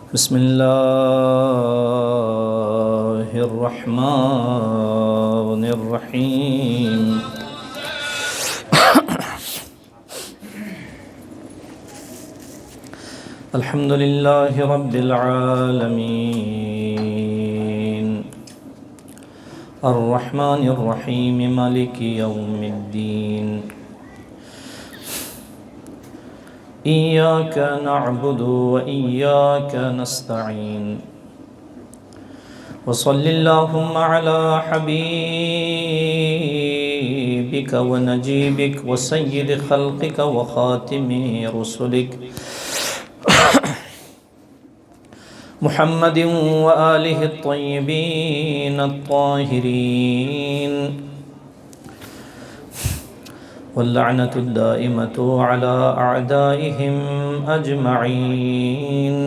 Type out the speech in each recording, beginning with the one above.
بسم الله الرحمن الرحيم. الحمد لله رب العالمين الرحمن الرحيم مالك يوم الدين. إياك نعبد وإياك نستعين. وصل اللهم على حبيبك ونجيبك وسيد خلقك وخاتم رسلك محمد وآله الطيبين الطاهرين، واللعنة الدائمة على أعدائهم أجمعين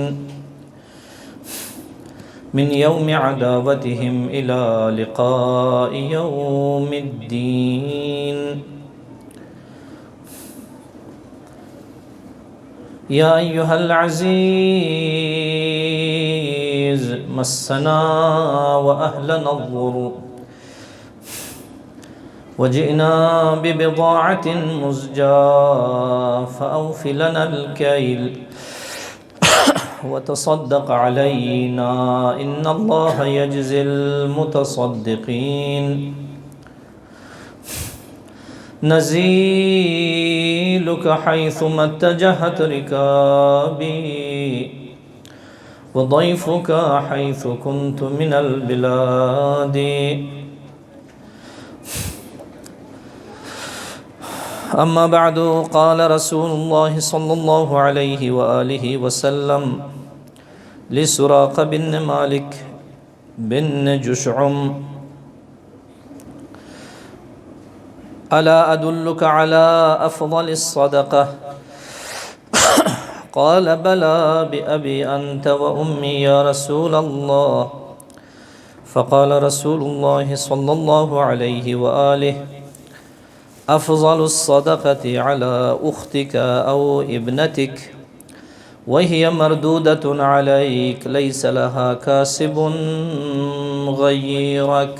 من يوم عداوتهم إلى لقاء يوم الدين. يا أيها العزيز مسنا وأهلنا الضر وجئنا ببضاعة مزجاة فأوف لنا الكيل وتصدق علينا إن الله يجزي المتصدقين. نزيلك حيثما اتجهت ركابي وضيفك حيث كنت من البلاد. أما بعد، قال رسول الله صلى الله عليه وآله وسلم لسراقة بن مالك بن جشعم: ألا أدلك على أفضل الصدقة؟ قال: بلى بأبي أنت وأمي يا رسول الله. فقال رسول الله صلى الله عليه وآله: أفضل الصدقة على أختك أو ابنتك وهي مردودة عليك ليس لها كاسب غيرك.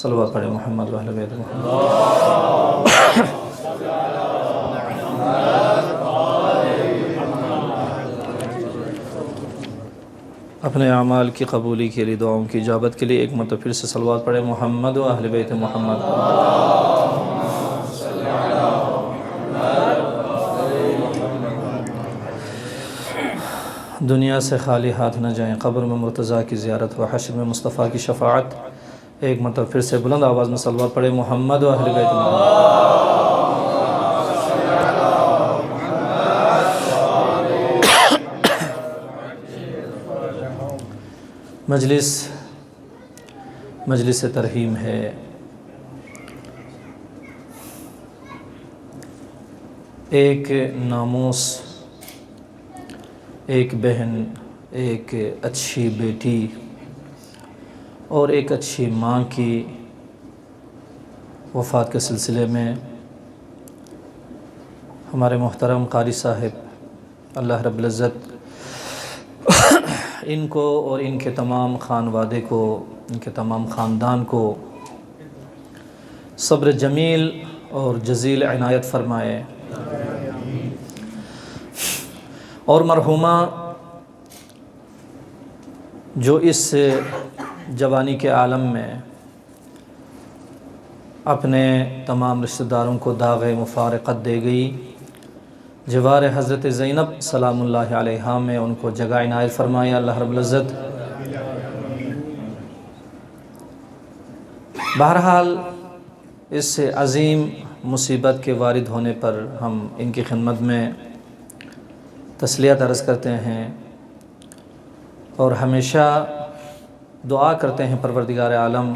صلوات پڑھیں محمد و اہل بیت محمد. اپنے اعمال کی قبولی کے لیے، دعاؤں کی اجابت کے لیے ایک مرتبہ پھر سے صلوات پڑھیں محمد و اہل بیت محمد. دنیا سے خالی ہاتھ نہ جائیں، قبر میں مرتضیٰ کی زیارت و حشر میں مصطفیٰ کی شفاعت. ایک مرتبہ پھر سے بلند آواز میں صلوات پڑھیں محمد و اہل بیت محمد. مجلس ترحیم ہے. ایک ناموس، ایک بہن، ایک اچھی بیٹی اور ایک اچھی ماں کی وفات کے سلسلے میں ہمارے محترم قاری صاحب اللہ رب العزت ان کو اور ان کے تمام خانوادے کو، ان کے تمام خاندان کو صبر جمیل اور جزیل عنایت فرمائے، اور مرحومہ جو اس جوانی کے عالم میں اپنے تمام رشتہ داروں کو داغ مفارقت دے گئی، جوار حضرت زینب سلام اللہ علیہا میں ان کو جگہ عنایت فرمائے اللہ رب العزت. بہرحال اس عظیم مصیبت کے وارد ہونے پر ہم ان کی خدمت میں تسلیت عرض کرتے ہیں اور ہمیشہ دعا کرتے ہیں پروردگار عالم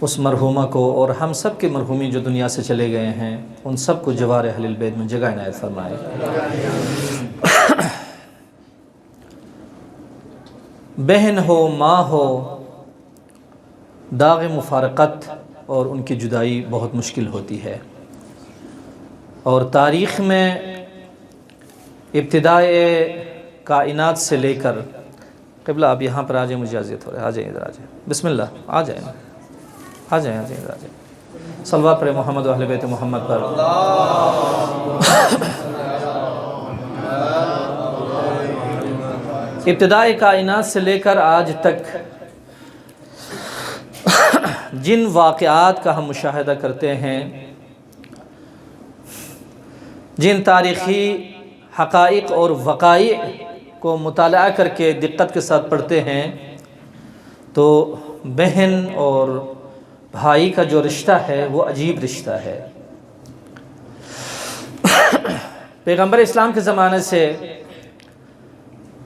اس مرحومہ کو اور ہم سب کے مرحومین جو دنیا سے چلے گئے ہیں ان سب کو جوار اہل البیت میں جگہ عنایت فرمائے. بہن ہو، ماں ہو، داغ مفارقت اور ان کی جدائی بہت مشکل ہوتی ہے، اور تاریخ میں ابتدائے کائنات سے لے کر قبلہ آپ یہاں پر آ جائیں، مجھے اذیت ہو رہا ہے، آ جائیں ادھر، آ جائیں، بسم اللہ، آ جائیں نا، آ جائیں، آ جائیں ادھر، آ جائیں، صلوات پر محمد و اہل بیت محمد پر۔ ابتداء کائنات سے لے کر آج تک جن واقعات کا ہم مشاہدہ کرتے ہیں، جن تاریخی حقائق اور وقائع کو مطالعہ کر کے دقت کے ساتھ پڑھتے ہیں، تو بہن اور بھائی کا جو رشتہ ہے وہ عجیب رشتہ ہے۔ پیغمبر اسلام کے زمانے سے،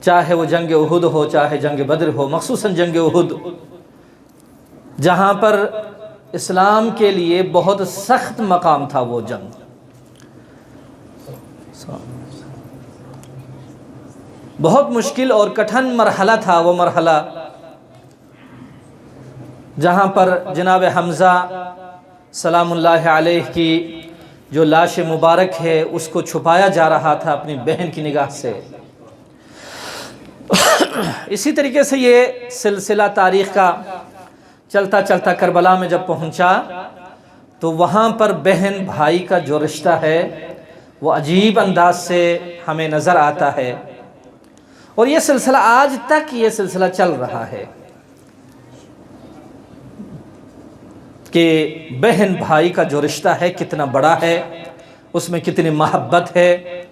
چاہے وہ جنگ احد ہو، چاہے جنگ بدر ہو، مخصوصاً جنگ احد، جہاں پر اسلام کے لیے بہت سخت مقام تھا، وہ جنگ بہت مشکل اور کٹھن مرحلہ تھا، وہ مرحلہ جہاں پر جناب حمزہ سلام اللہ علیہ کی جو لاش مبارک ہے اس کو چھپایا جا رہا تھا اپنی بہن کی نگاہ سے۔ اسی طریقے سے یہ سلسلہ تاریخ کا چلتا چلتا کربلا میں جب پہنچا تو وہاں پر بہن بھائی کا جو رشتہ ہے وہ عجیب انداز سے ہمیں نظر آتا ہے، اور یہ سلسلہ آج تک یہ سلسلہ چل رہا ہے کہ بہن بھائی کا جو رشتہ ہے کتنا بڑا ہے، اس میں کتنی محبت ہے۔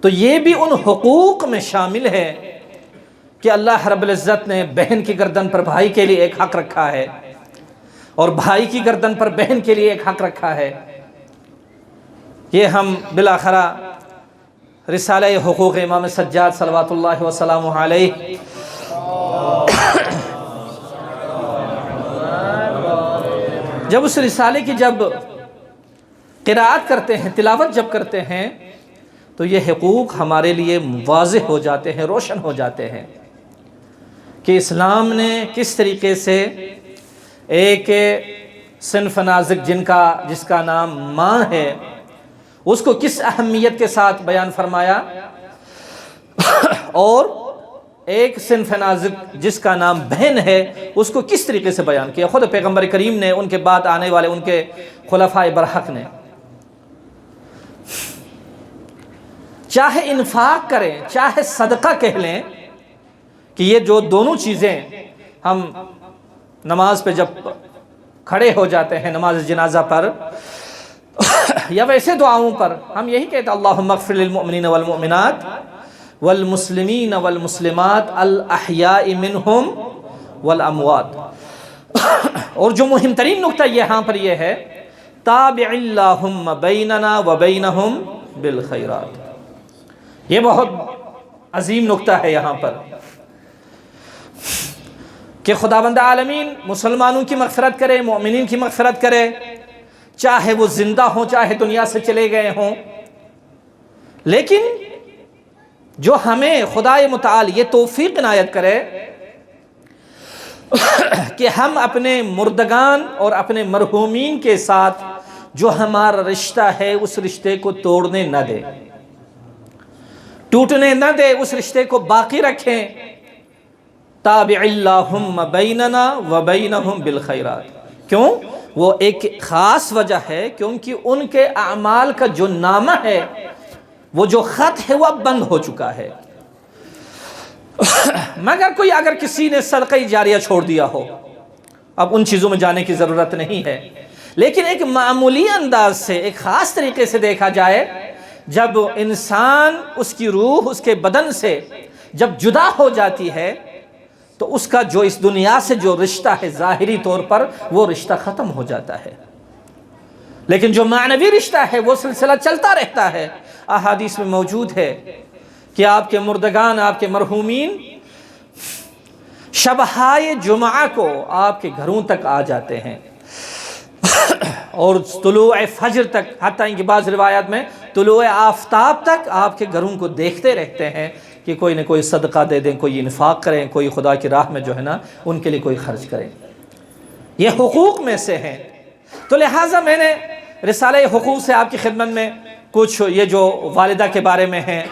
تو یہ بھی ان حقوق میں شامل ہے کہ اللہ رب العزت نے بہن کی گردن پر بھائی کے لیے ایک حق رکھا ہے، اور بھائی کی گردن پر بہن کے لیے ایک حق رکھا ہے۔ یہ ہم بالآخرہ رسالہ حقوق امام سجاد صلوات اللہ وسلامہ علیہ جب اس رسالے کی جب قرأت کرتے ہیں، تلاوت جب کرتے ہیں، تو یہ حقوق ہمارے لیے واضح ہو جاتے ہیں، روشن ہو جاتے ہیں کہ اسلام نے کس طریقے سے ایک صنف نازک جس کا نام ماں ہے، اس کو کس اہمیت کے ساتھ بیان فرمایا، اور ایک صنف نازک جس کا نام بہن ہے اس کو کس طریقے سے بیان کیا۔ خود پیغمبر کریم نے، ان کے بعد آنے والے ان کے خلفائے برحق نے، چاہے انفاق کریں، چاہے صدقہ کہہ لیں، کہ یہ جو دونوں چیزیں ہم نماز پہ جب کھڑے ہو جاتے ہیں، نماز جنازہ پر یا ویسے دعاؤں پر، ہم یہی کہتے ہیں اللہم اغفر للمؤمنین والمؤمنات والمسلمین والمسلمات الاحیاء منہم والاموات۔ اور جو مہم ترین نقطہ یہاں پر یہ ہے، تابع اللہم بیننا وبینہم بالخیرات۔ یہ بہت عظیم نقطہ ہے یہاں پر کہ خداوند عالمین مسلمانوں کی مغفرت کرے، مومنین کی مغفرت کرے، چاہے وہ زندہ ہوں، چاہے دنیا سے چلے گئے ہوں۔ لیکن جو ہمیں خدائے متعال یہ توفیق عنایت کرے کہ ہم اپنے مردگان اور اپنے مرحومین کے ساتھ جو ہمارا رشتہ ہے اس رشتے کو توڑنے نہ دے، ٹوٹنے نہ دے، اس رشتے کو باقی رکھیں۔ تابع اللہم بیننا وبینہم بالخیرات۔ کیوں؟ وہ ایک خاص وجہ ہے کیونکہ ان کے اعمال کا جو نامہ ہے، وہ جو خط ہے، وہ اب بند ہو چکا ہے۔ مگر اگر کسی نے صدقہ جاریہ چھوڑ دیا ہو، اب ان چیزوں میں جانے کی ضرورت نہیں ہے، لیکن ایک معمولی انداز سے، ایک خاص طریقے سے دیکھا جائے، جب انسان اس کی روح اس کے بدن سے جب جدا ہو جاتی ہے تو اس کا جو اس دنیا سے جو رشتہ ہے ظاہری طور پر وہ رشتہ ختم ہو جاتا ہے، لیکن جو معنوی رشتہ ہے وہ سلسلہ چلتا رہتا ہے۔ احادیث میں موجود ہے کہ آپ کے مردگان، آپ کے مرحومین شبہائے جمعہ کو آپ کے گھروں تک آ جاتے ہیں، اور طلوع فجر تک، حتیٰ کہ بعض روایات میں طلوع آفتاب تک آپ کے گھروں کو دیکھتے رہتے ہیں کہ کوئی نہ کوئی صدقہ دے دیں، کوئی انفاق کریں، کوئی خدا کی راہ میں جو ہے نا ان کے لیے کوئی خرچ کریں۔ یہ حقوق میں سے ہیں۔ تو لہٰذا میں نے رسالہ حقوق سے آپ کی خدمت میں کچھ یہ جو والدہ کے بارے میں ہیں،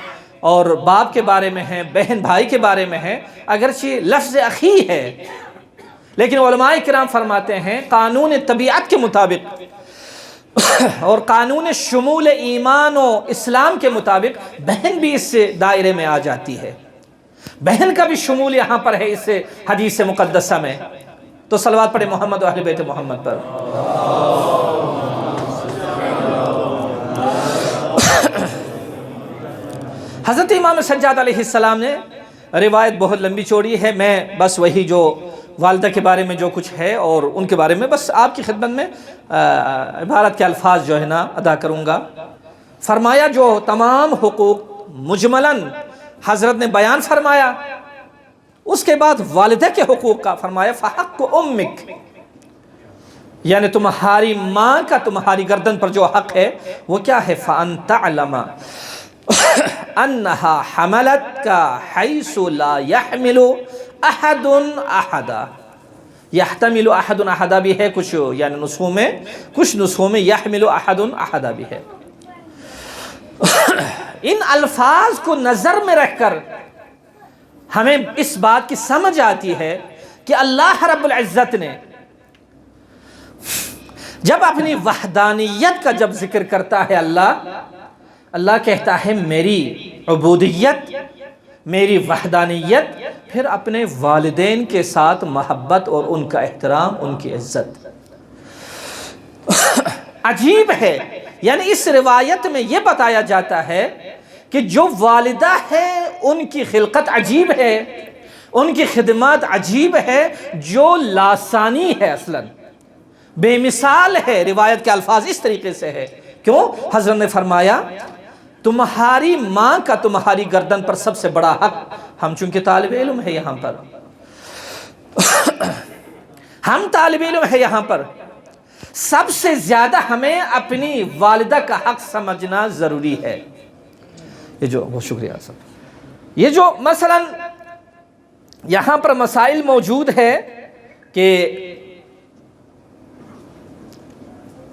اور باپ کے بارے میں ہیں، بہن بھائی کے بارے میں ہیں، اگرچہ لفظ اخی ہے، لیکن علماء کرام فرماتے ہیں قانون طبیعت کے مطابق اور قانون شمول ایمان و اسلام کے مطابق بہن بھی اس سے دائرے میں آ جاتی ہے، بہن کا بھی شمول یہاں پر ہے اس حدیث مقدسہ میں۔ تو صلوات پڑھے محمد و اہل بیت محمد پر۔ حضرت امام سجاد علیہ السلام نے روایت بہت لمبی چوڑی ہے، میں بس وہی جو والدہ کے بارے میں جو کچھ ہے اور ان کے بارے میں بس آپ کی خدمت میں عبارت کے الفاظ جو ہے نا ادا کروں گا۔ فرمایا جو تمام حقوق مجملاً حضرت نے بیان فرمایا، اس کے بعد والدہ کے حقوق کا فرمایا فحق امک، یعنی تمہاری ماں کا تمہاری گردن پر جو حق ہے وہ کیا ہے؟ فَأَن تَعْلَمَ أَنَّهَا حَمَلَتْكَ حَيْثُ لَا يَحْمِلُ أَحَدٌ أَحَدًا، يَحْتَمِلُ أَحَدٌ أَحَدًا بھی ہے کچھ یعنی نسخوں میں، کچھ نسخوں میں يَحْمِلُ أَحَدٌ أَحَدًا بھی ہے۔ ان الفاظ کو نظر میں رکھ کر ہمیں اس بات کی سمجھ آتی ہے کہ اللہ رب العزت نے جب اپنی وحدانیت کا جب ذکر کرتا ہے، اللہ کہتا ہے میری عبودیت، میری وحدانیت، پھر اپنے والدین کے ساتھ محبت اور ان کا احترام، ان کی عزت۔ عجیب ہے، یعنی اس روایت میں یہ بتایا جاتا ہے کہ جو والدہ ہے ان کی خلقت عجیب ہے، ان کی خدمات عجیب ہے، جو لاسانی ہے، اصلاً بے مثال ہے۔ روایت کے الفاظ اس طریقے سے ہے، کیوں؟ حضرت نے فرمایا تمہاری ماں کا تمہاری گردن پر سب سے بڑا حق، ہم چونکہ طالب علم ہے یہاں پر، ہم طالب علم ہے یہاں پر، سب سے زیادہ ہمیں اپنی والدہ کا حق سمجھنا ضروری ہے۔ یہ جو بہت شکریہ صاحب، یہ جو مثلا یہاں پر مسائل موجود ہے کہ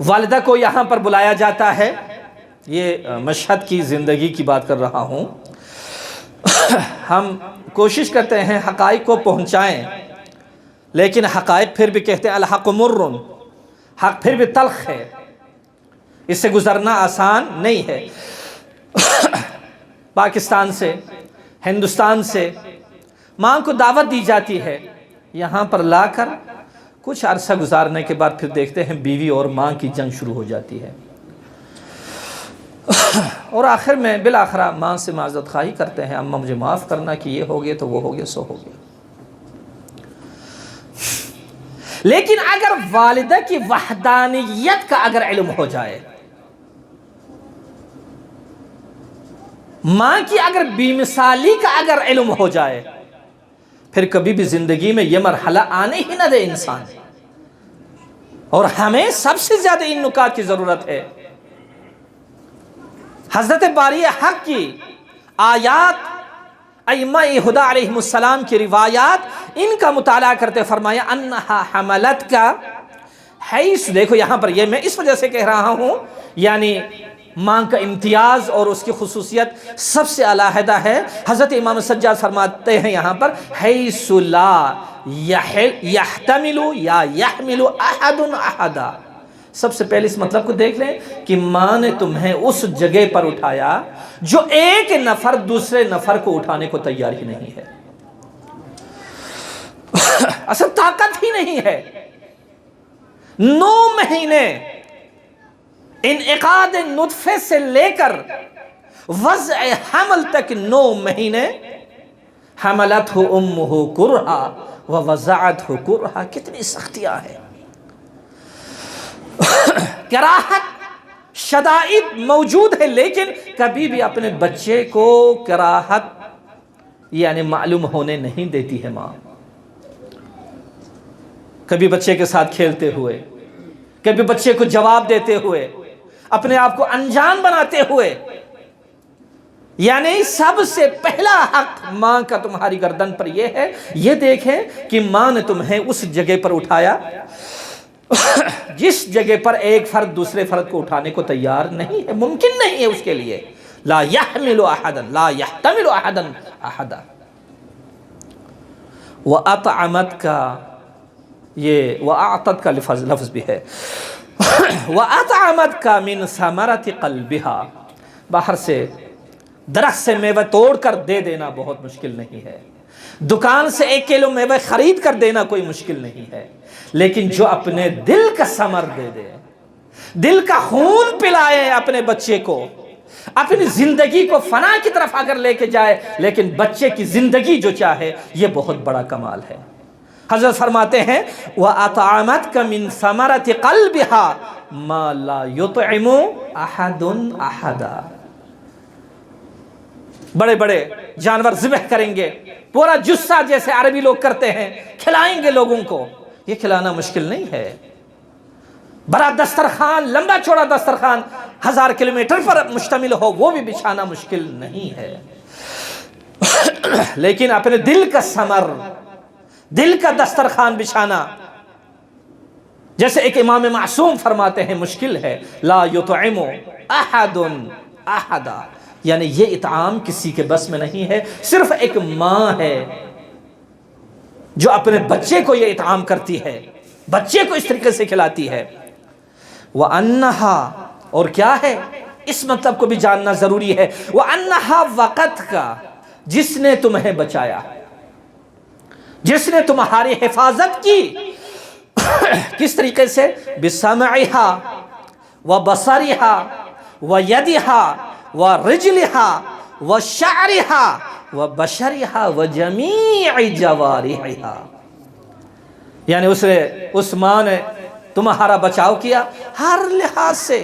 والدہ کو یہاں پر بلایا جاتا ہے، یہ مشہد کی زندگی کی بات کر رہا ہوں، ہم کوشش کرتے ہیں حقائق کو پہنچائیں، لیکن حقائق پھر بھی کہتے ہیں الحق مر، حق پھر بھی تلخ ہے، اس سے گزرنا آسان نہیں ہے۔ پاکستان سے، ہندوستان سے ماں کو دعوت دی جاتی ہے، یہاں پر لا کر کچھ عرصہ گزارنے کے بعد پھر دیکھتے ہیں بیوی اور ماں کی جنگ شروع ہو جاتی ہے، اور آخر میں بالآخرہ ماں سے معذرت خواہی کرتے ہیں، اماں مجھے معاف کرنا کہ یہ ہو گیا تو وہ ہو گیا سو ہو گیا۔ لیکن اگر والدہ کی وحدانیت کا اگر علم ہو جائے، ماں کی اگر بے مثالی کا اگر علم ہو جائے، پھر کبھی بھی زندگی میں یہ مرحلہ آنے ہی نہ دے انسان۔ اور ہمیں سب سے زیادہ ان نکات کی ضرورت ہے۔ حضرت باری حق کی آیات، ائمہ ہدی علیہ السلام کی روایات، ان کا مطالعہ کرتے فرمایا انہا حملت کا حیث، دیکھو یہاں پر یہ میں اس وجہ سے کہہ رہا ہوں، یعنی ماں کا امتیاز اور اس کی خصوصیت سب سے علیحدہ ہے۔ حضرت امام سجاد فرماتے ہیں یہاں پر حیث لا یحتمل یا یحمل احد احدا، سب سے پہلے اس مطلب کو دیکھ لیں کہ ماں نے تمہیں اس جگہ پر اٹھایا جو ایک نفر دوسرے نفر کو اٹھانے کو تیار ہی نہیں ہے، اصل طاقت ہی نہیں ہے۔ 9 مہینے انعقاد نطفے سے لے کر وضع حمل تک 9 مہینے، حملتہ امہ کرہا ووضعتہ کرہا، کتنی سختیاں ہیں، کراہت شدائد موجود ہے، لیکن کبھی بھی اپنے بچے کو کراہت یعنی معلوم ہونے نہیں دیتی ہے ماں۔ کبھی بچے کے ساتھ کھیلتے ہوئے، کبھی بچے کو جواب دیتے ہوئے، اپنے آپ کو انجان بناتے ہوئے، یعنی سب سے پہلا حق ماں کا تمہاری گردن پر یہ ہے، یہ دیکھیں کہ ماں نے تمہیں اس جگہ پر اٹھایا جس جگہ پر ایک فرد دوسرے فرد کو اٹھانے کو تیار نہیں ہے، ممکن نہیں ہے اس کے لیے، لا يحمل احدا لا يحتمل احدا احدا. وَأَطْعَمَتْ کا یہ وَأَعْطَتْ کا لفظ بھی ہے. وَأَطْعَمَتْ کا مِنْ ثَمَرَةِ قَلْبِهَا، باہر سے درخت سے میوہ توڑ کر دے دینا بہت مشکل نہیں ہے، دکان سے 1 کلو میوہ خرید کر دینا کوئی مشکل نہیں ہے، لیکن جو اپنے دل کا ثمر دے دے، دل کا خون پلائے اپنے بچے کو، اپنی زندگی کو فنا کی طرف اگر لے کے جائے لیکن بچے کی زندگی جو چاہے، یہ بہت بڑا کمال ہے. حضرت فرماتے ہیں وَأَطْعَمَتْكَ مِنْ ثَمَرَةِ قَلْبِهَا مَا لَا يُطْعِمُ أَحَدٌ أَحَدًا. بڑے بڑے جانور ذبح کریں گے، پورا جثہ جیسے عربی لوگ کرتے ہیں، کھلائیں گے لوگوں کو. یہ کھلانا مشکل نہیں ہے. بڑا دسترخوان، لمبا چوڑا دسترخوان 1000 کلومیٹر پر مشتمل ہو، وہ بھی بچھانا مشکل نہیں ہے. لیکن اپنے دل کا ثمر، دل کا دسترخوان بچھانا، جیسے ایک امام معصوم فرماتے ہیں مشکل ہے. لا یطعم احد احدا، یعنی یہ اطعام کسی کے بس میں نہیں ہے، صرف ایک ماں ہے جو اپنے بچے کو یہ اطعام کرتی ہے، بچے کو اس طریقے سے کھلاتی ہے. وَأَنَّهَا، اور کیا ہے اس مطلب کو بھی جاننا ضروری ہے. وَأَنَّهَا وقت کا، جس نے تمہیں بچایا، جس نے تمہاری حفاظت کی. کس طریقے سے؟ بِسَمْعِهَا وَبَصَرِهَا وَيَدِهَا وَرِجْلِهَا وَشَعْرِهَا وَبَشَرِهَا وَجَمِيعِ جَوَارِحِهَا. یعنی اس ماں نے تمہارا بچاؤ کیا ہر لحاظ سے،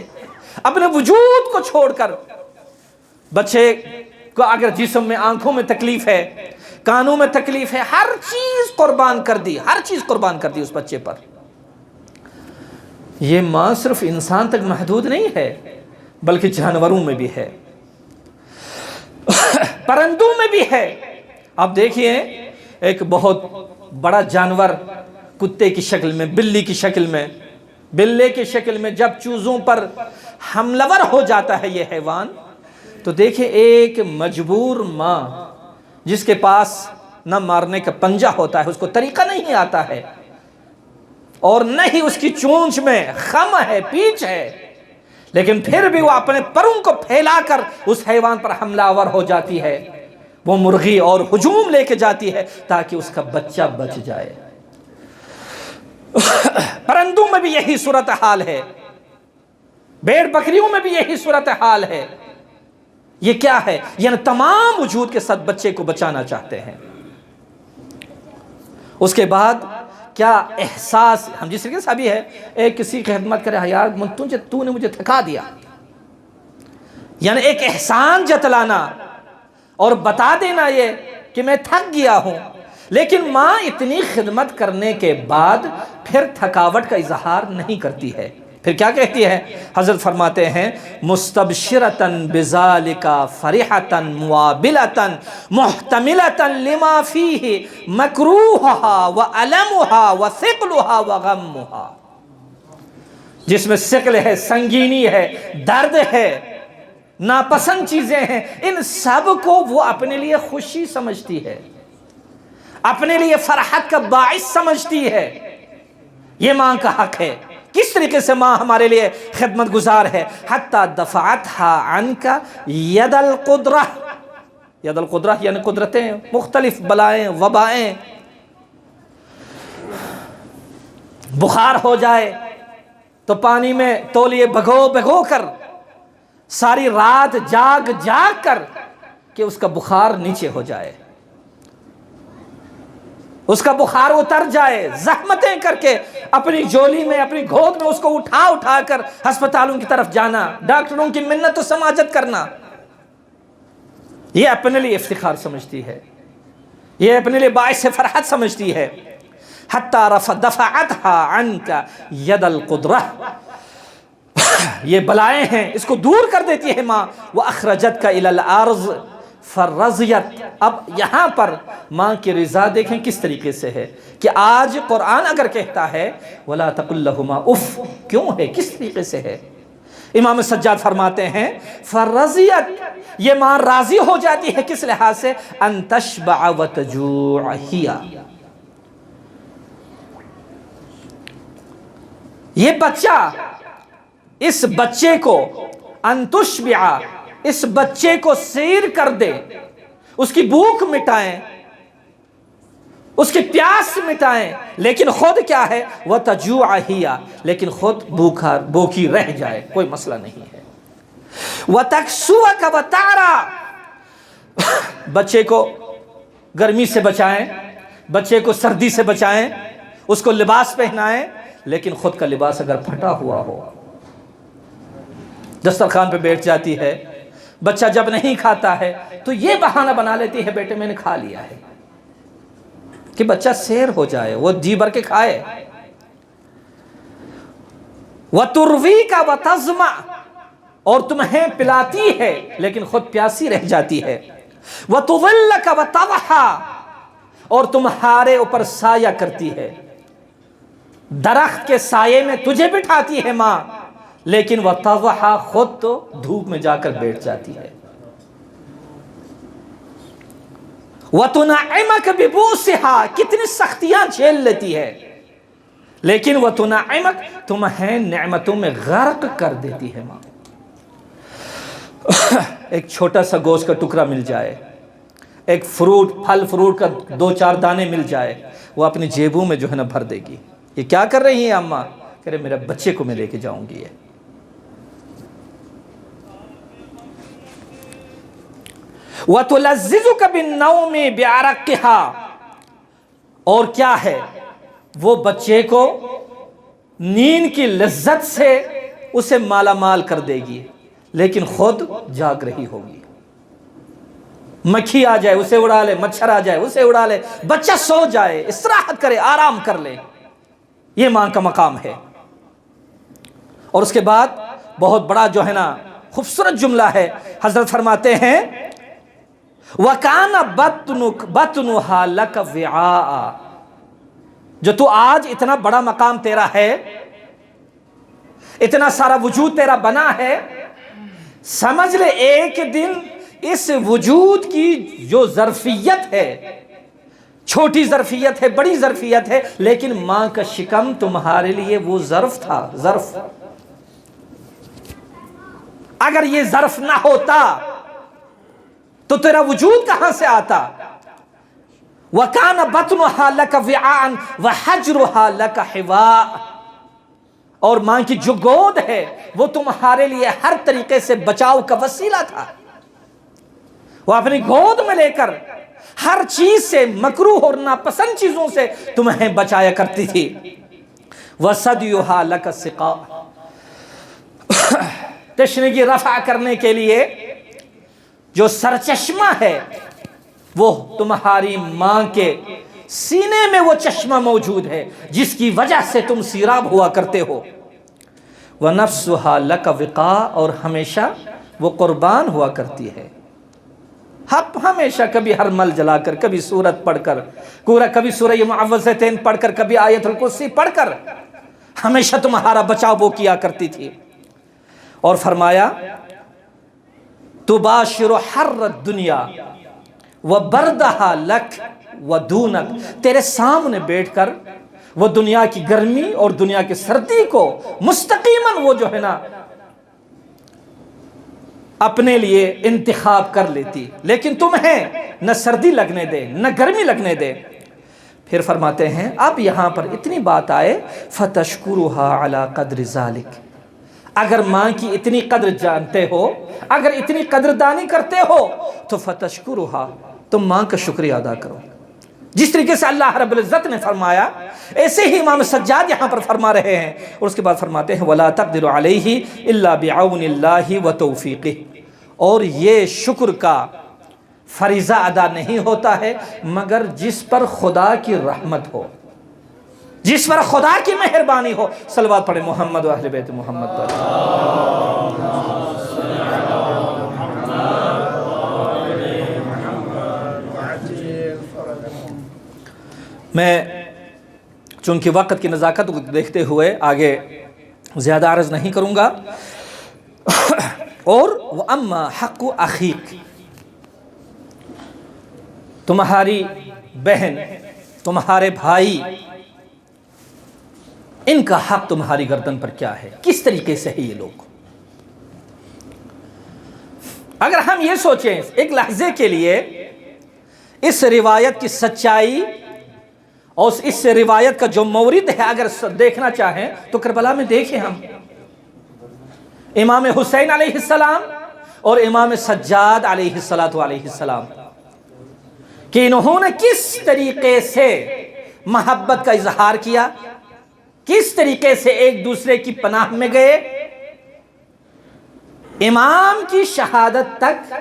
اپنے وجود کو چھوڑ کر. بچے کو اگر جسم میں، آنکھوں میں تکلیف ہے، کانوں میں تکلیف ہے، ہر چیز قربان کر دی، ہر چیز قربان کر دی اس بچے پر. یہ ماں صرف انسان تک محدود نہیں ہے بلکہ جانوروں میں بھی ہے، پرندوں میں بھی ہے. آپ دیکھیے ایک بہت بڑا جانور کتے کی شکل میں، بلی کی شکل میں، بلے کی شکل میں جب چوزوں پر حملہ ور ہو جاتا ہے یہ حیوان، تو دیکھیں ایک مجبور ماں جس کے پاس نہ مارنے کا پنجہ ہوتا ہے، اس کو طریقہ نہیں آتا ہے، اور نہ ہی اس کی چونچ میں خم ہے، پیچ ہے، لیکن پھر بھی وہ اپنے پروں کو پھیلا کر اس حیوان پر حملہ آور ہو جاتی ہے. وہ مرغی اور ہجوم لے کے جاتی ہے تاکہ اس کا بچہ بچ جائے. پرندوں میں بھی یہی صورتحال ہے، بھیڑ بکریوں میں بھی یہی صورتحال ہے. یہ کیا ہے؟ یعنی تمام وجود کے ساتھ بچے کو بچانا چاہتے ہیں. اس کے بعد کیا احساس، ہم جس طریقے سے ابھی ہے ایک کسی کی خدمت کرے، یار تو نے مجھے تھکا دیا، یعنی ایک احسان جتلانا اور بتا دینا یہ کہ میں تھک گیا ہوں. لیکن ماں اتنی خدمت کرنے کے بعد پھر تھکاوٹ کا اظہار نہیں کرتی ہے، پھر کیا کہتی ہے؟ حضرت فرماتے ہیں مستبشرتاً بذالک فرحتاً موابلتاً محتملتاً لما فیہ مکروہہا وعلمہا وثقلہا وغمہا. جس میں ثقل ہے، سنگینی ہے، درد ہے، ناپسند چیزیں ہیں، ان سب کو وہ اپنے لیے خوشی سمجھتی ہے، اپنے لیے فرحت کا باعث سمجھتی ہے. یہ ماں کا حق ہے. کس طریقے سے ماں ہمارے لیے خدمت گزار ہے؟ حتی دفعتها عنک ید القدرہ. ید القدرہ یعنی قدرتیں، مختلف بلائیں، وبائیں. بخار ہو جائے تو پانی میں تولیے بھگو کر ساری رات جاگ کر کہ اس کا بخار نیچے ہو جائے، اس کا بخار اتر جائے، زحمتیں کر کے اپنی جولی میں، اپنی گود میں اس کو اٹھا کر ہسپتالوں کی طرف جانا، ڈاکٹروں کی منت و سماجت کرنا. یہ اپنے لیے افتخار سمجھتی ہے، یہ اپنے لیے باعث فرحت سمجھتی ہے. حتی دفعتها عنک ید القدرہ. یہ بلائیں ہیں، اس کو دور کر دیتی ہے ماں. وَأَخْرَجَتْكَ إِلَى الْأَرْضِ فَرَّضِيَتْ. اب یہاں پر ماں کی رضا دیکھیں کس طریقے سے ہے کہ آج قرآن اگر کہتا ہے وَلَا تَقُلْ لَهُمَا اُف، کیوں ہے؟ کس طریقے سے ہے؟ امام سجاد فرماتے ہیں فرضیت، یہ ماں راضی ہو جاتی ہے کس لحاظ سے؟ ان تشبع وتجوع ہی، یہ بچہ، اس بچے کو ان تشبع، اس بچے کو سیر کر دے، اس کی بھوک مٹائیں، اس کی پیاس مٹائیں، لیکن خود کیا ہے؟ وتجوع ہی، لیکن خود بھوکی رہ جائے، کوئی مسئلہ نہیں ہے۔ وتکسوک وتعرا، بچے کو گرمی سے بچائیں، بچے کو سردی سے بچائیں، اس کو لباس پہنائیں، لیکن خود کا لباس اگر پھٹا ہوا ہو، دسترخوان پہ بیٹھ جاتی ہے، بچہ جب نہیں کھاتا ہے تو یہ بہانہ بنا لیتی ہے بیٹے میں نے کھا لیا ہے، کہ بچہ سیر ہو جائے، وہ جی بھر کے کھائے۔ وَتُرْوِيكَ وَتَظْمَعْ، اور تمہیں پلاتی ہے لیکن خود پیاسی رہ جاتی ہے۔ وَتُظِلَّكَ وَتَضْحَى، اور تمہارے اوپر سایہ کرتی ہے، درخت کے سائے میں تجھے بٹھاتی ہے ماں، لیکن وَتَضْحَى، خود تو دھوپ میں جا کر بیٹھ جاتی ہے۔ وَتُنَعِّمَكَ بِبُؤْسِهَا، کتنی سختیاں جھیل لیتی ہے، لیکن وَتُنَعِّمَكَ، تمہیں نعمتوں میں غرق کر دیتی ہے ماں۔ ایک چھوٹا سا گوشت کا ٹکڑا مل جائے، ایک پھل فروٹ کا 2-4 دانے مل جائے، وہ اپنی جیبوں میں جو ہے نا بھر دے گی۔ یہ کیا کر رہی ہیں اماں؟ کہہ رہے میرے بچے کو میں لے کے جاؤں گی۔ وَتُلَزِّزُكَ بِالنَّوْمِ بِعَرَقِّهَا، اور کیا ہے؟ وہ بچے کو نیند کی لذت سے اسے مالا مال کر دے گی، لیکن خود جاگ رہی ہوگی۔ مکھی آ جائے اسے اڑا لے، مچھر آ جائے اسے اڑا لے، بچہ سو جائے، استراحت کرے، آرام کر لے، یہ ماں کا مقام ہے۔ اور اس کے بعد بہت بڑا جو ہے نا خوبصورت جملہ ہے، حضرت فرماتے ہیں وَكَانَ بَطْنُهَا لَكَ وِعَاءً، جو تو آج اتنا بڑا مقام تیرا ہے، اتنا سارا وجود تیرا بنا ہے، سمجھ لے ایک دن اس وجود کی جو ظرفیت ہے، چھوٹی ظرفیت ہے، بڑی ظرفیت ہے، لیکن ماں کا شکم تمہارے لیے وہ ظرف تھا۔ ظرف، اگر یہ ظرف نہ ہوتا تو تیرا وجود کہاں سے آتا؟ وَكَانَ بَطْنُهَا لَكَ وِعَاءً وَحَجْرُهَا لَكَ حِوَاءً، اور ماں کی جو گود ہے وہ تمہارے لیے ہر طریقے سے بچاؤ کا وسیلہ تھا۔ وہ اپنی گود میں لے کر ہر چیز سے، مکروہ اور ناپسند چیزوں سے تمہیں بچایا کرتی تھی۔ وَصَدْيُهَا لَكَ سِقَاءً، تشنگی رفع کرنے کے لیے جو سرچشمہ ہے وہ تمہاری ماں کے سینے میں وہ چشمہ موجود ہے جس کی وجہ سے تم سیراب ہوا کرتے ہو۔ وَنَفْسُهَا لَكَ وِقَاءً، اور ہمیشہ وہ قربان ہوا کرتی ہے، ہمیشہ کبھی ہرمل جلا کر، کبھی سورت پڑھ کر، کبھی سورہ معوذتین پڑھ کر، کبھی آیت الکرسی پڑھ کر، ہمیشہ تمہارا بچاؤ وہ کیا کرتی تھی۔ اور فرمایا تُبَاشِرُ حَرَّ الدُّنْيَا وَبَرْدَهَا لَكَ وَدُونَكَ، تیرے سامنے بیٹھ کر وہ دنیا کی گرمی اور دنیا کی سردی کو مستقیماً وہ جو ہے نا اپنے لیے انتخاب کر لیتی، لیکن تمہیں نہ سردی لگنے دے نہ گرمی لگنے دے۔ پھر فرماتے ہیں اب یہاں پر اتنی بات آئے فَتَشْكُرُهَا عَلَى قَدْرِ ذَلِكَ، اگر ماں کی اتنی قدر جانتے ہو، اگر اتنی قدردانی کرتے ہو تو فَتَشْكُرُهَا، تم ماں کا شکریہ ادا کرو۔ جس طریقے سے اللہ رب العزت نے فرمایا، ایسے ہی امام سجاد یہاں پر فرما رہے ہیں، اور اس کے بعد فرماتے ہیں وَلَا تَقْدِرُ عَلَيْهِ إِلَّا بِعَوْنِ اللَّهِ وَتَوْفِيقِهِ، اور یہ شکر کا فریضہ ادا نہیں ہوتا ہے مگر جس پر خدا کی رحمت ہو، جس پر خدا کی مہربانی ہو۔ صلوات پڑھیں محمد و اہل بیت محمد پر۔ میں چونکہ وقت کی نزاکت کو دیکھتے ہوئے آگے زیادہ عرض نہیں کروں گا، اور وَأَمَّا حَقُّ أَخِيكَ، تمہاری بہن، تمہارے بھائی، ان کا حق تمہاری گردن پر کیا ہے، کس طریقے سے ہے یہ لوگ۔ اگر ہم یہ سوچیں ایک لحظے کے لیے اس روایت کی سچائی اور اس روایت کا جو مورد ہے اگر دیکھنا چاہیں تو کربلا میں دیکھیں ہم امام حسین علیہ السلام اور امام سجاد علیہ السلام کہ انہوں نے کس طریقے سے محبت کا اظہار کیا، کس طریقے سے ایک دوسرے کی پناہ میں گئے۔ امام کی شہادت تک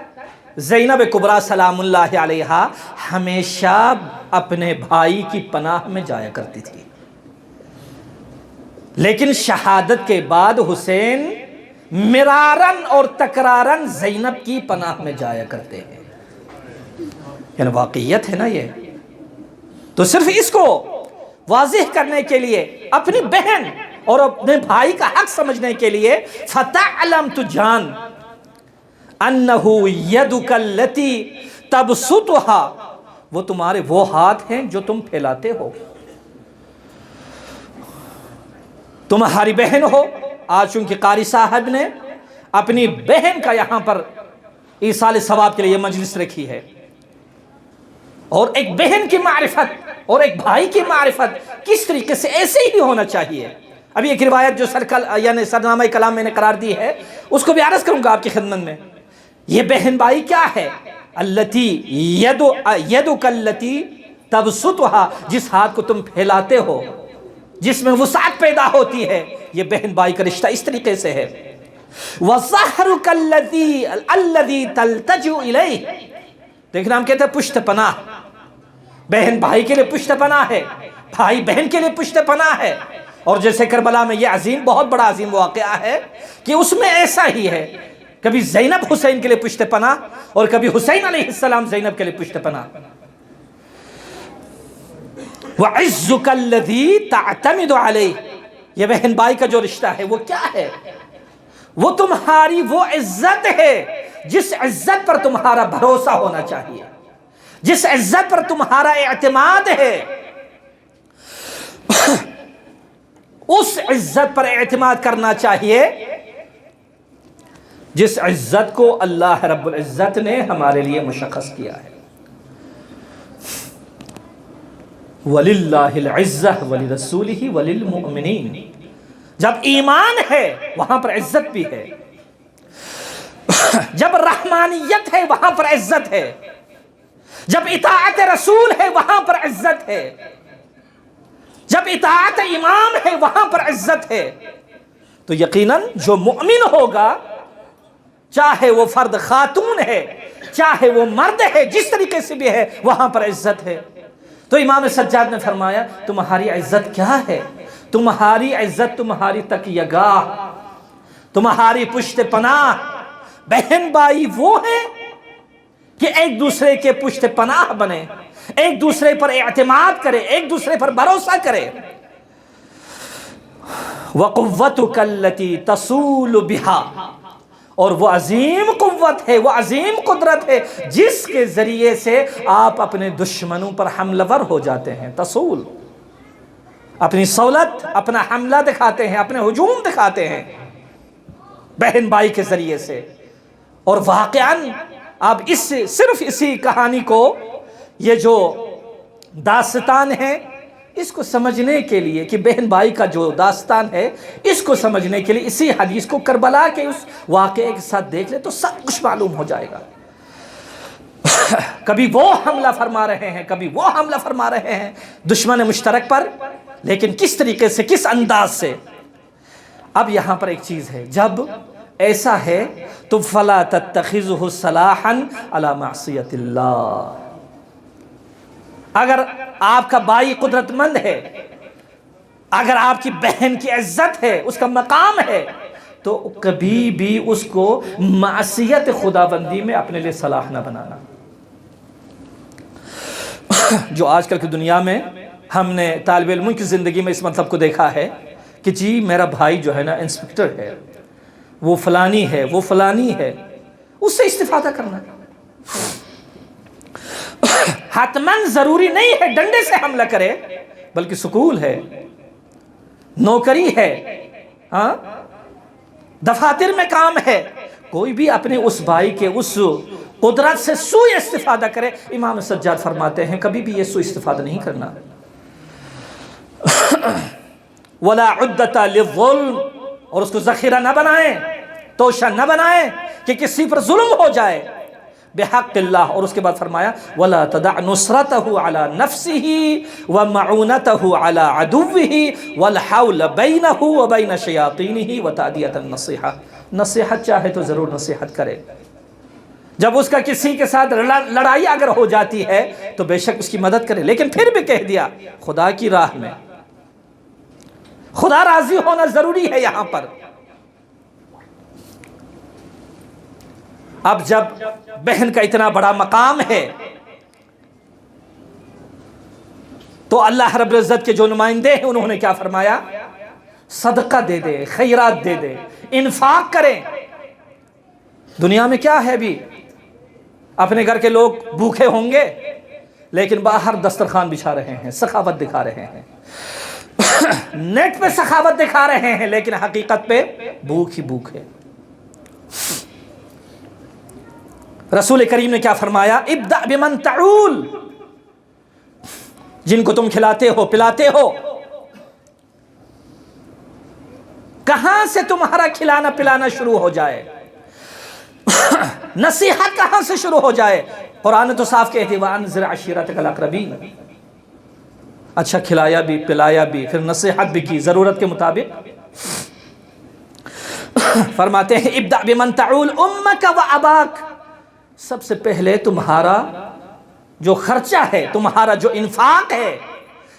زینب کبریٰ سلام اللہ علیہا ہمیشہ اپنے بھائی کی پناہ میں جایا کرتی تھی، لیکن شہادت کے بعد حسین مرارن اور تکرارن زینب کی پناہ میں جایا کرتے ہیں۔ یعنی واقعیت ہے نا یہ، تو صرف اس کو واضح کرنے کے لیے، اپنی بہن اور اپنے بھائی کا حق سمجھنے کے لیے، فَتَعْلَمْ تو جان أَنَّهُ يَدُكَ الَّتِي تَبْسُطُهَا، وہ تمہارے وہ ہاتھ ہیں جو تم پھیلاتے ہو۔ تمہاری بہن ہو، آج چونکہ قاری صاحب نے اپنی بہن کا یہاں پر ایصال ثواب کے لیے مجلس رکھی ہے، اور ایک بہن کی معرفت اور ایک بھائی کی معرفت کس طریقے سے ایسے ہی ہونا چاہیے۔ ابھی ایک روایت جو یعنی سرنامہ کلام میں نے قرار دی ہے، اس کو بھی عرض کروں گا آپ کی خدمت میں۔ یہ بہن بھائی کیا ہے؟ التی یدک التی تبسطها، جس ہاتھ کو تم پھیلاتے ہو، جس میں وسعت پیدا ہوتی ہے، یہ بہن بھائی کا رشتہ اس طریقے سے ہے۔ وَظَهْرُكَ الَّذِي تَلْتَجُ إِلَيْهِ، دیکھنا ہم کہتے ہیں پشت پناہ، بہن بھائی کے لیے پشت پناہ ہے، بھائی بہن کے لیے پشت پناہ ہے۔ اور جیسے کربلا میں یہ عظیم، بہت بڑا عظیم واقعہ ہے کہ اس میں ایسا ہی ہے، کبھی زینب حسین کے لیے پشت پناہ اور کبھی حسین علیہ السلام زینب کے لیے پشت پناہ۔ وَعِزُّكَ الَّذِي تَعْتَمِدُ عَلَيْهِ، یہ بہن بھائی کا جو رشتہ ہے وہ کیا ہے؟ وہ تمہاری وہ عزت ہے جس عزت پر تمہارا بھروسہ ہونا چاہیے، جس عزت پر تمہارا اعتماد ہے، اس عزت پر اعتماد کرنا چاہیے جس عزت کو اللہ رب العزت نے ہمارے لیے مشخص کیا ہے۔ وَلِلَّهِ الْعِزَّةُ وَلِرَسُولِهِ وَلِلْمُؤْمِنِينَ، جب ایمان ہے وہاں پر عزت بھی ہے، جب رحمانیت ہے وہاں پر عزت ہے، جب اطاعت رسول ہے وہاں پر عزت ہے، جب اطاعت امام ہے وہاں پر عزت ہے۔ تو یقیناً جو مؤمن ہوگا، چاہے وہ فرد خاتون ہے، چاہے وہ مرد ہے، جس طریقے سے بھی ہے، وہاں پر عزت ہے۔ تو امام سجاد نے فرمایا تمہاری عزت کیا ہے؟ تمہاری عزت تمہاری تکیہ گاہ، تمہاری پشت پناہ۔ بہن بھائی وہ ہیں کہ ایک دوسرے کے پشت پناہ بنے، ایک دوسرے پر اعتماد کرے، ایک دوسرے پر بھروسہ کرے۔ وَقُوَّتُكَ الَّتِي تَصُولُ بِهَا، اور وہ عظیم قوت ہے، وہ عظیم قدرت ہے جس کے ذریعے سے آپ اپنے دشمنوں پر حملہ ور ہو جاتے ہیں۔ تصول، اپنی سہولت، اپنا حملہ دکھاتے ہیں، اپنے ہجوم دکھاتے ہیں بہن بھائی کے ذریعے سے۔ اور واقعاً آپ صرف اسی کہانی کو، یہ جو داستان ہے، اس کو سمجھنے کے لیے کہ بہن بھائی کا جو داستان ہے، اس کو سمجھنے کے لیے اسی حدیث کو کربلا کے اس واقعے کے ساتھ دیکھ لے تو سب کچھ معلوم ہو جائے گا۔ کبھی وہ حملہ فرما رہے ہیں، کبھی وہ حملہ فرما رہے ہیں دشمن مشترک پر، لیکن کس طریقے سے، کس انداز سے۔ اب یہاں پر ایک چیز ہے، جب ایسا ہے تو فَلَا تَتَّخِذُهُ صَلَاحًا عَلَى مَعْصِيَةِ اللَّهِ، اگر آپ کا بھائی قدرت مند ہے، اگر آپ کی بہن کی عزت ہے، اس کا مقام ہے، تو کبھی بھی اس کو معصیت خداوندی میں اپنے لیے صلاح نہ بنانا۔ جو آج کل کی دنیا میں ہم نے طالب علموں کی زندگی میں اس مطلب کو دیکھا ہے کہ جی میرا بھائی جو ہے نا انسپکٹر ہے، وہ فلانی ہے، وہ فلانی ہے، اس سے استفادہ کرنا۔ حتماً ضروری نہیں ہے ڈنڈے سے حملہ کرے، بلکہ سکول ہے، نوکری ہے، ہاں دفاتر میں کام ہے، کوئی بھی اپنے اس بھائی کے اس قدرت سے سوء استفادہ کرے، امام سجاد فرماتے ہیں کبھی بھی یہ سوء استفادہ نہیں کرنا۔ وَلَا عُدَّةَ لِلظُّلْمِ، اور اس کو ذخیرہ نہ بنائیں، توشہ نہ بنائیں کہ کسی پر ظلم ہو جائے بحق اللہ۔ اور اس کے بعد فرمایا وَلَا تَدَعْ نُصْرَتَهُ عَلَى نَفْسِهِ وَمَعُونَتَهُ عَلَى عَدُوِّهِ وَالْحَوْلَ بَيْنَهُ وَبَيْنَ شَيَاطِينِهِ وَتَعْدِيَةَ النَّصِيحَةِ، نصیحت چاہے تو ضرور نصیحت کرے، جب اس کا کسی کے ساتھ لڑائی اگر ہو جاتی ہے تو بے شک اس کی مدد کرے، لیکن پھر بھی کہہ دیا خدا کی راہ میں، خدا راضی ہونا ضروری ہے یہاں پر۔ اب جب بہن کا اتنا بڑا مقام ہے تو اللہ رب العزت کے جو نمائندے ہیں انہوں نے کیا فرمایا؟ صدقہ دے دے، خیرات دے دے، انفاق کریں۔ دنیا میں کیا ہے بھی، اپنے گھر کے لوگ بھوکے ہوں گے لیکن باہر دسترخوان بچھا رہے ہیں، سخاوت دکھا رہے ہیں، نیٹ پہ سخاوت دکھا رہے ہیں، لیکن حقیقت پہ بھوک ہی بھوک ہے۔ رسول کریم نے کیا فرمایا؟ ابدأ بمن تعول، جن کو تم کھلاتے ہو پلاتے ہو، کہاں سے تمہارا کھلانا پلانا شروع ہو جائے، نصیحت کہاں سے شروع ہو جائے؟ قرآن تو صاف کہتی وَأَنذِرْ عَشِيرَتَكَ الْأَقْرَبِينَ، اچھا کھلایا بھی پلایا بھی، پھر نصیحت بھی کی ضرورت کے مطابق۔ فرماتے ہیں ابدأ بمن تعول امک و اباک، سب سے پہلے تمہارا جو خرچہ ہے، تمہارا جو انفاق ہے،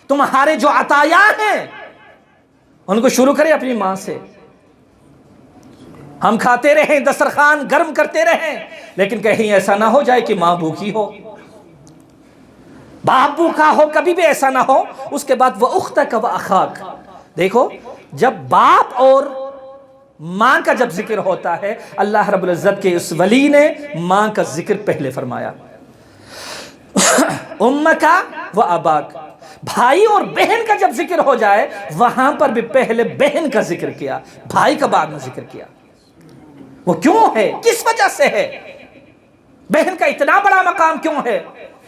تمہارے جو عطایا ہیں، ان کو شروع کرے اپنی ماں سے۔ ہم کھاتے رہیں، دسترخوان گرم کرتے رہیں، لیکن کہیں ایسا نہ ہو جائے کہ ماں بھوکی ہو، باپ بھوکا ہو، کبھی بھی ایسا نہ ہو۔ اس کے بعد وَأُخْتَكَ وَأَخَاكَ، دیکھو جب باپ اور ماں کا جب ذکر ہوتا ہے، اللہ رب العزت کے اس ولی نے ماں کا ذکر پہلے فرمایا، امک و اباک۔ بھائی اور بہن کا جب ذکر ہو جائے وہاں پر بھی پہلے بہن کا ذکر کیا، بھائی کا بعد میں ذکر کیا۔ وہ کیوں ہے، کس وجہ سے ہے، بہن کا اتنا بڑا مقام کیوں ہے؟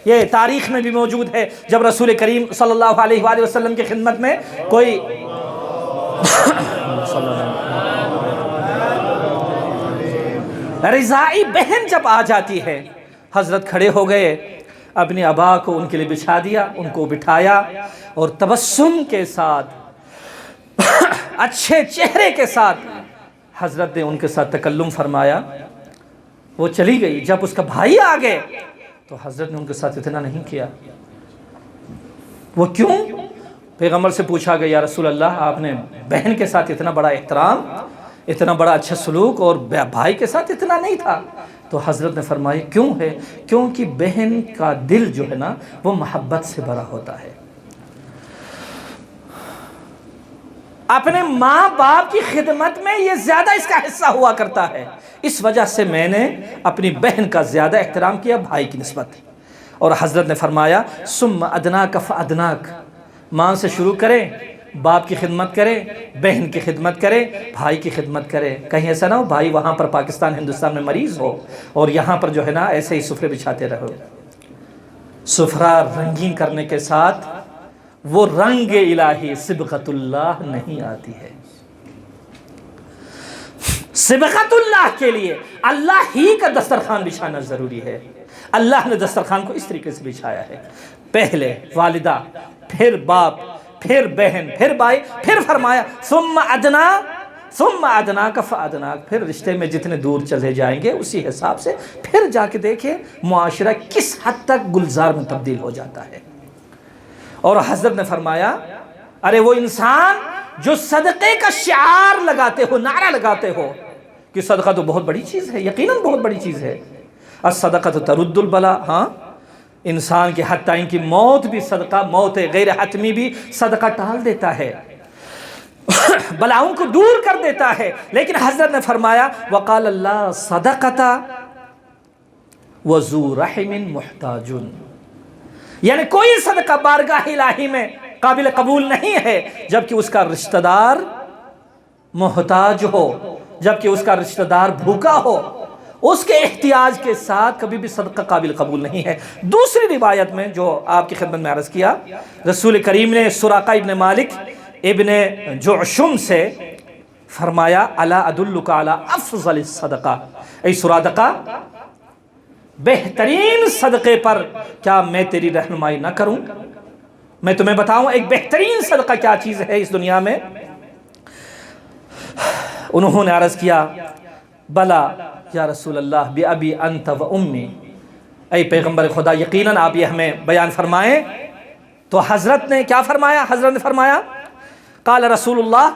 یہ تاریخ میں بھی موجود ہے۔ جب رسول کریم صلی اللہ علیہ وآلہ وسلم کی خدمت میں کوئی رضائی بہن جب آ جاتی ہے، حضرت کھڑے ہو گئے، اپنے ابا کو ان کے لیے بچھا دیا، ان کو بٹھایا، اور تبسم کے ساتھ اچھے چہرے کے ساتھ حضرت نے ان کے ساتھ تکلم فرمایا۔ وہ چلی گئی، جب اس کا بھائی آ گئے تو حضرت نے ان کے ساتھ اتنا نہیں کیا۔ وہ کیوں؟ پیغمبر سے پوچھا گیا یا رسول اللہ، آپ نے بہن کے ساتھ اتنا بڑا احترام، اتنا بڑا اچھا سلوک، اور بھائی کے ساتھ اتنا نہیں تھا۔ تو حضرت نے فرمایا کیوں ہے؟ کیونکہ بہن کا دل جو ہے نا وہ محبت سے بھرا ہوتا ہے، اپنے ماں باپ کی خدمت میں یہ زیادہ اس کا حصہ ہوا کرتا ہے۔ اس وجہ سے میں نے اپنی بہن کا زیادہ احترام کیا بھائی کی نسبت۔ اور حضرت نے فرمایا ثم ادناک فادناک، ماں سے شروع کریں، باپ کی خدمت کریں، بہن کی خدمت کریں، بھائی کی خدمت کریں۔ کہیں ایسا نہ ہو بھائی وہاں پر پاکستان ہندوستان میں مریض ہو اور یہاں پر جو ہے نا ایسے ہی سفرے بچھاتے رہو۔ سفرہ رنگین کرنے کے ساتھ وہ رنگ الہی صبغت اللہ نہیں آتی ہے۔ صبغت اللہ کے لیے اللہ ہی کا دسترخوان بچھانا ضروری ہے۔ اللہ نے دسترخوان کو اس طریقے سے بچھایا ہے، پہلے والدہ، پھر باپ، پھر بہن، پھر بھائی، پھر فرمایا ثم ادنا ثم ادناک فادناک، پھر رشتے میں جتنے دور چلے جائیں گے اسی حساب سے پھر جا کے دیکھیں معاشرہ کس حد تک گلزار میں تبدیل ہو جاتا ہے۔ اور حضرت نے فرمایا ارے وہ انسان جو صدقے کا شعار لگاتے ہو، نعرہ لگاتے ہو کہ صدقہ تو بہت بڑی چیز ہے، یقیناً بہت بڑی چیز ہے، الصدقۃ ترد البلا، ہاں انسان کے حتیٰ ان کی موت بھی صدقہ، موت غیر حتمی بھی صدقہ ٹال دیتا ہے۔ بلاؤں کو دور کر دیتا ہے۔ لیکن حضرت نے فرمایا وقال اللہ صدقت وذو رحم محتاج، یعنی کوئی صدقہ بارگاہ الہی میں قابل قبول نہیں ہے جبکہ اس کا رشتہ دار محتاج ہو، جبکہ اس کا رشتہ دار بھوکا ہو، اس کے احتیاج کے ساتھ کبھی بھی صدقہ قابل قبول نہیں ہے۔ دوسری روایت میں جو آپ کی خدمت میں عرض کیا، رسول کریم نے سراقہ ابن مالک ابن جعشم سے فرمایا الا ادلک علی افضل الصدقہ، اے سراقہ بہترین صدقے پر کیا میں تیری رہنمائی نہ کروں، میں تمہیں بتاؤں ایک بہترین صدقہ کیا چیز ہے اس دنیا میں؟ انہوں نے عرض کیا بلا یا رسول اللہ بی ابی انت و امی، اے پیغمبر خدا یقیناً آپ یہ ہمیں بیان فرمائیں۔ تو حضرت نے کیا فرمایا؟ حضرت نے فرمایا قال رسول اللہ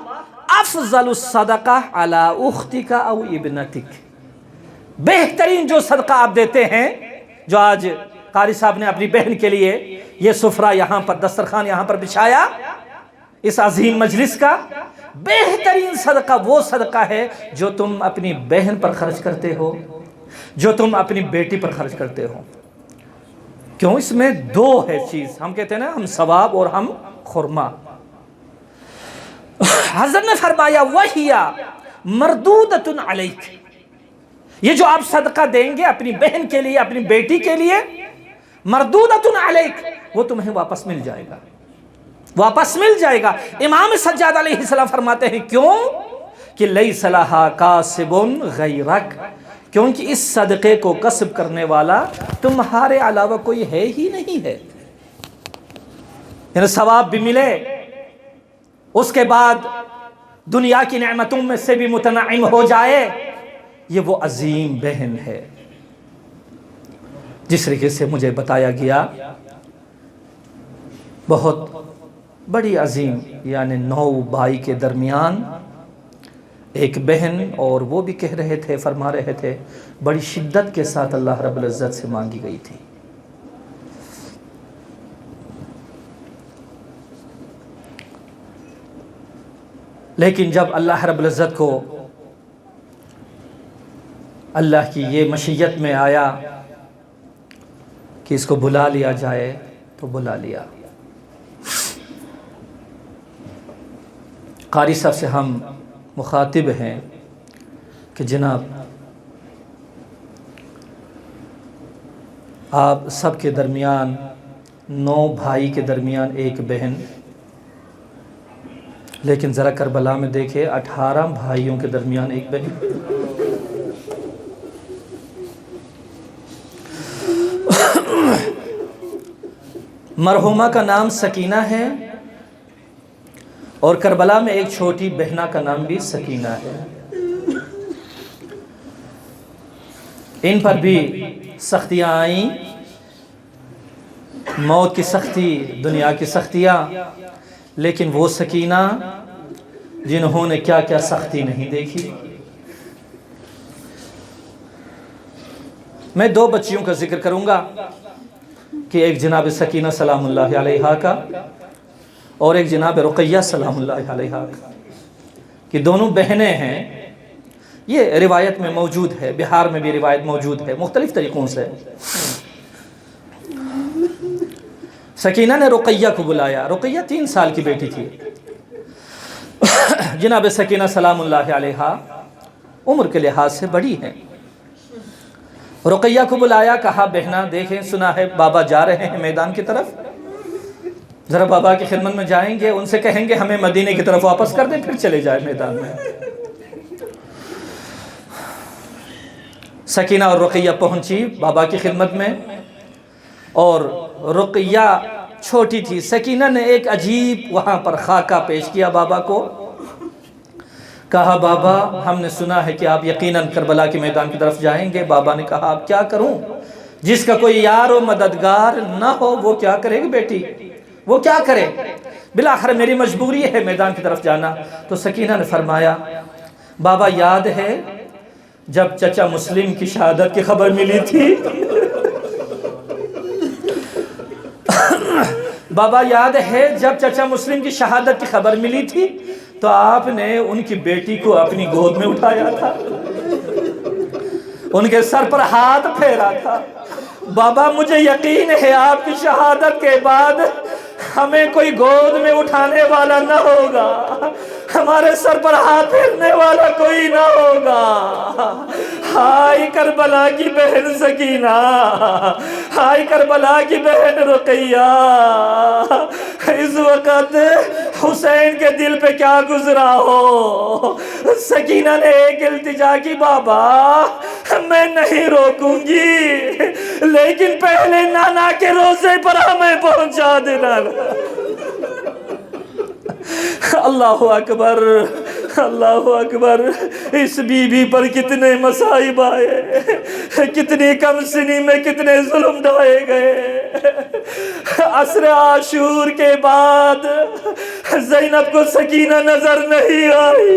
افضل الصدقہ علی اختک او ابنتک، بہترین جو صدقہ آپ دیتے ہیں، جو آج قاری صاحب نے اپنی بہن کے لیے یہ سفرہ یہاں پر دسترخوان یہاں پر بچھایا اس عظیم مجلس کا، بہترین صدقہ وہ صدقہ ہے جو تم اپنی بہن پر خرچ کرتے ہو، جو تم اپنی بیٹی پر خرچ کرتے ہو۔ کیوں؟ اس میں دو ہے چیز، ہم کہتے ہیں نا ہم ثواب اور ہم خرما۔ حضرت نے فرمایا وَهِيَ مَرْدُودَةٌ عَلَيْكَ، یہ جو آپ صدقہ دیں گے اپنی بہن کے لیے، اپنی بیٹی کے لیے، مردودۃ علیک، وہ تمہیں واپس مل جائے گا، واپس مل جائے گا۔ امام سجاد علیہ السلام فرماتے ہیں کیوں؟ کہ لیس لہا کاسب غیرک، کیونکہ اس صدقے کو کسب کرنے والا تمہارے علاوہ کوئی ہے ہی نہیں ہے، یعنی ثواب بھی ملے، اس کے بعد دنیا کی نعمتوں میں سے بھی متنعم ہو جائے، یہ وہ عظیم بہن ہے۔ جس طریقے سے مجھے بتایا گیا بہت بڑی عظیم، یعنی 9 بھائی کے درمیان ایک بہن، اور وہ بھی کہہ رہے تھے، فرما رہے تھے بڑی شدت کے ساتھ اللہ رب العزت سے مانگی گئی تھی۔ لیکن جب اللہ رب العزت کو اللہ کی یہ مشیت میں آیا کہ اس کو بلا لیا جائے تو بلا لیا۔ قاری صاحب سے ہم مخاطب ہیں کہ جناب آپ سب کے درمیان 9 بھائی کے درمیان ایک بہن، لیکن ذرا کربلا میں دیکھیں 18 بھائیوں کے درمیان ایک بہن۔ مرحومہ کا نام سکینہ ہے اور کربلا میں ایک چھوٹی بہنہ کا نام بھی سکینہ ہے۔ ان پر بھی سختیاں آئیں، موت کی سختی، دنیا کی سختیاں، لیکن وہ سکینہ جنہوں نے کیا کیا سختی نہیں دیکھی۔ میں 2 بچیوں کا ذکر کروں گا کہ ایک جناب سکینہ سلام اللہ علیہا کا اور ایک جناب رقیہ سلام اللہ علیہا کا، کہ دونوں بہنیں ہیں۔ یہ روایت میں موجود ہے، بہار میں بھی روایت موجود ہے مختلف طریقوں سے۔ سکینہ نے رقیہ کو بلایا، رقیہ 3 سال کی بیٹی تھی۔ جناب سکینہ سلام اللہ علیہا عمر کے لحاظ سے بڑی ہیں، رقیہ کو بلایا، کہا بہنہ دیکھیں سنا ہے بابا جا رہے ہیں میدان کی طرف، ذرا بابا کی خدمت میں جائیں گے، ان سے کہیں گے ہمیں مدینے کی طرف واپس کر دیں، پھر چلے جائیں میدان میں۔ سکینہ اور رقیہ پہنچی بابا کی خدمت میں، اور رقیہ چھوٹی تھی۔ سکینہ نے ایک عجیب وہاں پر خاکہ پیش کیا بابا کو، کہا بابا ہم نے سنا ہے کہ آپ یقیناً کربلا کے میدان کی طرف جائیں گے۔ بابا نے کہا اب کیا کروں، جس کا کوئی یار و مددگار نہ ہو وہ کیا کرے گی بیٹی، وہ کیا کرے، بالآخر میری مجبوری ہے میدان کی طرف جانا۔ تو سکینہ نے فرمایا بابا یاد ہے جب چچا مسلم کی شہادت کی خبر ملی تھی، بابا یاد ہے جب چچا مسلم کی شہادت کی خبر ملی تھی تو آپ نے ان کی بیٹی کو اپنی گود میں اٹھایا تھا، ان کے سر پر ہاتھ پھیرا تھا۔ بابا مجھے یقین ہے آپ کی شہادت کے بعد ہمیں کوئی گود میں اٹھانے والا نہ ہوگا، ہمارے سر پر ہاتھ پھیرنے والا کوئی نہ ہوگا۔ ہائے کربلا کی بہن سکینہ، ہائے کربلا کی بہن رقیہ، اس وقت حسین کے دل پہ کیا گزرا ہو۔ سکینہ نے ایک التجا کی، بابا میں نہیں روکوں گی لیکن پہلے نانا کے روزے پر ہمیں پہنچا دینا۔ اللہ اکبر، اللہ اکبر۔ اس بی بی پر کتنے مصائب آئے، کتنی کم سنی میں کتنے ظلم ڈھائے گئے۔ عصر عاشور کے بعد زینب کو سکینہ نظر نہیں آئی،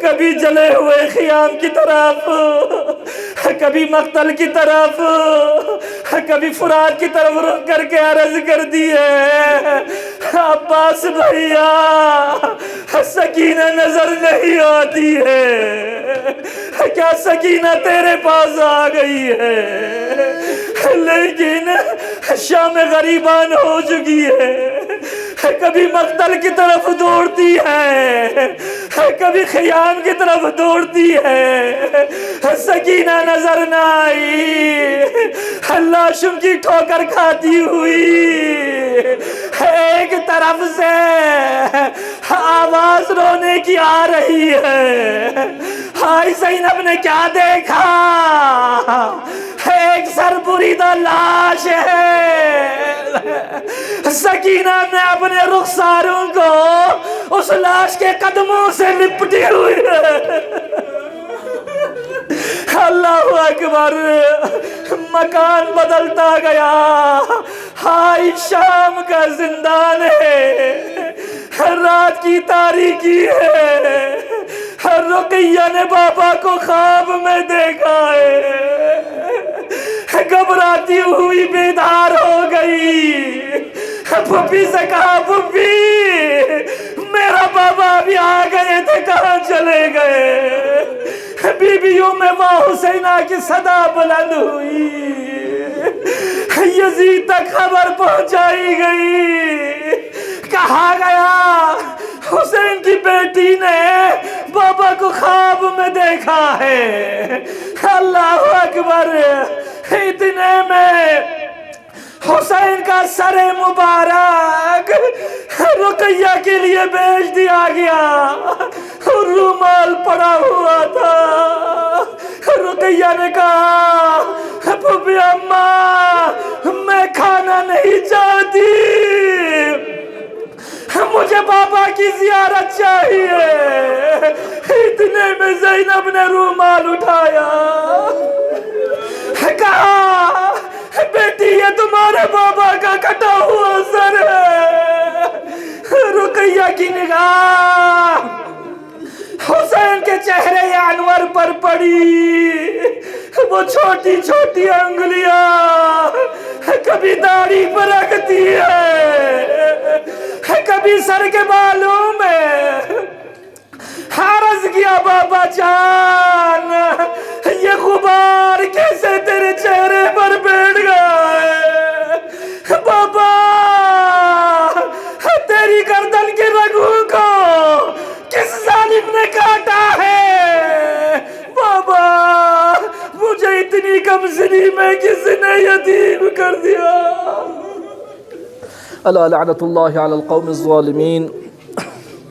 کبھی جلے ہوئے خیام کی طرف، کبھی مقتل کی طرف، کبھی فرات کی طرف رخ کر کے عرض کر دی ہے، عباس بھیا سکینہ نظر نہیں آتی ہے، کیا سکینہ تیرے پاس آ گئی ہے؟ لیکن شام غریبان ہو چکی ہے، کبھی مقتل کی طرف دوڑتی ہے، کبھی خیام کی طرف دوڑتی ہے، سکینہ نظر نہ آئی، لاشوں کی ٹھوکر کھاتی ہوئی ایک طرف سے آواز رونے کی آ رہی ہے۔ ہائے زینب نے کیا دیکھا، ایک سر بریدہ لاش ہے، سکینہ نے اپنے رخساروں کو اس لاش کے قدموں سے لپٹی ہوئی ہے۔ اللہ اکبر، مکان بدلتا گیا، ہائی شام کا زندان ہے، رات کی تاریکی ہے، رقیہ نے بابا کو خواب میں دیکھا ہے، گھبراتی ہوئی بیدار ہو گئی، پھپھی سے کہا پھپھی میرا بابا ابھی آ گئے تھے، کہاں چلے گئے؟ بیویوں میں ماں حسینہ کی صدا بلند ہوئی، یزید تک خبر پہنچائی گئی، کہا گیا حسین کی بیٹی نے بابا کو خواب میں دیکھا ہے۔ اللہ اکبر، اتنے میں حسین کا سر مبارک رقیہ کے لیے بھیج دیا گیا، رومال پڑا ہوا تھا۔ رقیہ نے کہا پھوپھی اماں میں کھانا نہیں چاہتی، مجھے بابا کی زیارت چاہیے۔ اتنے میں زینب نے رومال اٹھایا، کہا بیٹی یہ تمہارے بابا کا کٹا ہوا سر ہے۔ رقیہ کی نگاہ حسین کے چہرے انور پر پڑی، وہ چھوٹی چھوٹی انگلیاں کبھی داڑھی پر رکھتی ہے، کبھی سر کے بالوں میں۔ عرض کیا بابا جان یہ غبار کیسے تیرے چہرے پر بیٹھ گیا ہے؟ بابا تیری گردن کے رگوں کو کس ظالم نے کاٹا ہے؟ بابا مجھے اتنی کم سنی میں کس نے یتیم کر دیا؟ الا لعنت اللہ علی القوم الظالمین۔